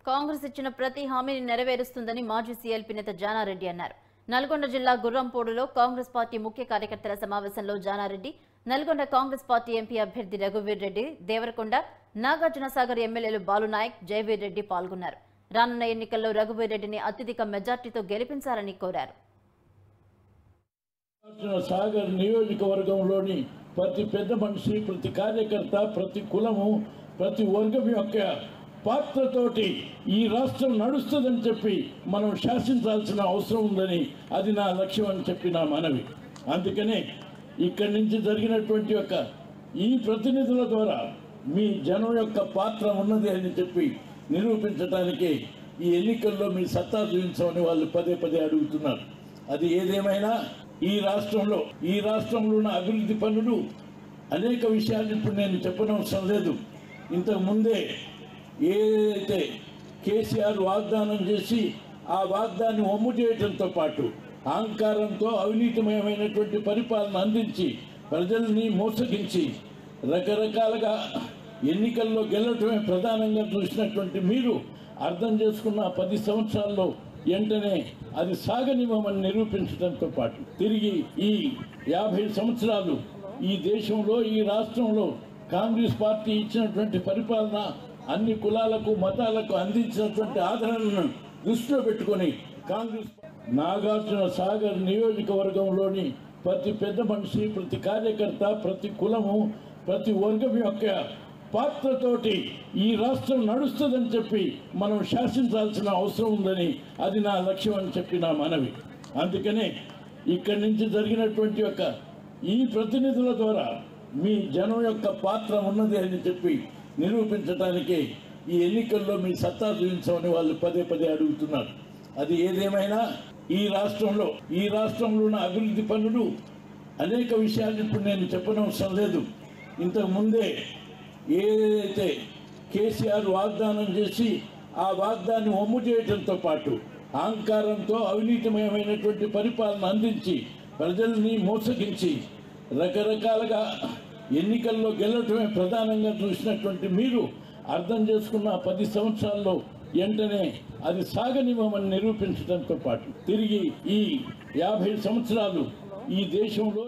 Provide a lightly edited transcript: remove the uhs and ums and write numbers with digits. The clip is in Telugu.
కాంగ్రెస్ ఇచ్చిన ప్రతి హామీని నెరవేరుస్తుందని మాజీ సీఎల్పీ నేత జానారెడ్డి అన్నారు. నల్గొండ జిల్లా గుర్రంపోడులో కాంగ్రెస్ పార్టీ ముఖ్య కార్యకర్తల సమావేశంలో జానారెడ్డి, నల్గొండ కాంగ్రెస్ పార్టీ ఎంపీ అభ్యర్థి రఘువీర్ రెడ్డి, దేవరకొండ, నాగార్జునసాగర్ ఎమ్మెల్యేలు బాలునాయక్, జయవీర్ రెడ్డి పాల్గొన్నారు. రానున్న ఎన్నికల్లో రఘువీర్ రెడ్డిని అత్యధిక మెజార్టీతో గెలిపించాలని కోరారు. సాగర్ నియోజకవర్గంలోని ప్రతి పెద్ద మనిషి, ప్రతి కార్యకర్త, ప్రతి కులము, ప్రతి వర్గం యొక్క పాత్రతోటి ఈ రాష్ట్రం నడుస్తుందని చెప్పి మనం శాసించాల్సిన అవసరం ఉందని, అది నా లక్ష్యం అని చెప్పి నా మనవి. అందుకనే ఇక్కడి నుంచి జరిగినటువంటి ఈ ప్రతినిధుల ద్వారా మీ జనం యొక్క పాత్ర ఉన్నది అని చెప్పి నిరూపించడానికి ఈ ఎన్నికల్లో మీ సత్తా చూపించమని వాళ్ళు పదే పదే అడుగుతున్నారు. అది ఏదేమైనా ఈ రాష్ట్రంలో ఉన్న అభివృద్ధి పనులు అనేక విషయాలు ఇప్పుడు నేను చెప్పనవసరం లేదు. ఇంతకు ముందే ఏదైతే కేసీఆర్ వాగ్దానం చేసి ఆ వాగ్దాన్ని ఒమ్ము చేయడంతో పాటు అహంకారంతో అవినీతిమయమైనటువంటి పరిపాలన అందించి ప్రజల్ని మోసగించి రకరకాలుగా ఎన్నికల్లో గెలవటమే ప్రధానంగా చూసినటువంటి మీరు అర్థం చేసుకున్న 10 సంవత్సరాల్లో వెంటనే అది సాగనివ్వమని నిరూపించడంతో పాటు తిరిగి ఈ 50 సంవత్సరాలు ఈ దేశంలో, ఈ రాష్ట్రంలో కాంగ్రెస్ పార్టీ ఇచ్చినటువంటి పరిపాలన అన్ని కులాలకు, మతాలకు అందించినటువంటి ఆదరణను దృష్టిలో పెట్టుకొని కాంగ్రెస్ నాగార్జునసాగర్ నియోజకవర్గంలోని ప్రతి పెద్ద మనిషి, ప్రతి కార్యకర్త, ప్రతి కులము, ప్రతి వర్గం యొక్క పాత్రతోటి ఈ రాష్ట్రం నడుస్తుందని చెప్పి మనం శాసించాల్సిన అవసరం ఉందని, అది నా లక్ష్యం అని చెప్పి నా మనవి. అందుకనే ఇక్కడి నుంచి జరిగినటువంటి ఈ ప్రతినిధుల ద్వారా మీ జనం యొక్క పాత్ర ఉన్నది అని చెప్పి నిరూపించడానికి ఈ ఎన్నికల్లో మీ సత్తా చూపించమని వాళ్ళు పదే పదే అడుగుతున్నారు. అది ఏదేమైనా ఈ రాష్ట్రంలో ఉన్న అభివృద్ధి పనులు అనేక విషయాలు ఇప్పుడు నేను చెప్పనవసరం లేదు. ఇంతకు ముందే ఏదైతే కేసీఆర్ వాగ్దానం చేసి ఆ వాగ్దాన్ని ఒమ్ము చేయడంతో పాటు అహంకారంతో అవినీతిమయమైనటువంటి పరిపాలన అందించి ప్రజల్ని మోసగించి రకరకాలుగా ఎన్నికల్లో గెలవటమే ప్రధానంగా చూసినటువంటి మీరు అర్థం చేసుకున్న 10 సంవత్సరాల్లో వెంటనే అది సాగనివ్వమని నిరూపించడంతో పాటు తిరిగి ఈ 50 సంవత్సరాలు ఈ దేశంలో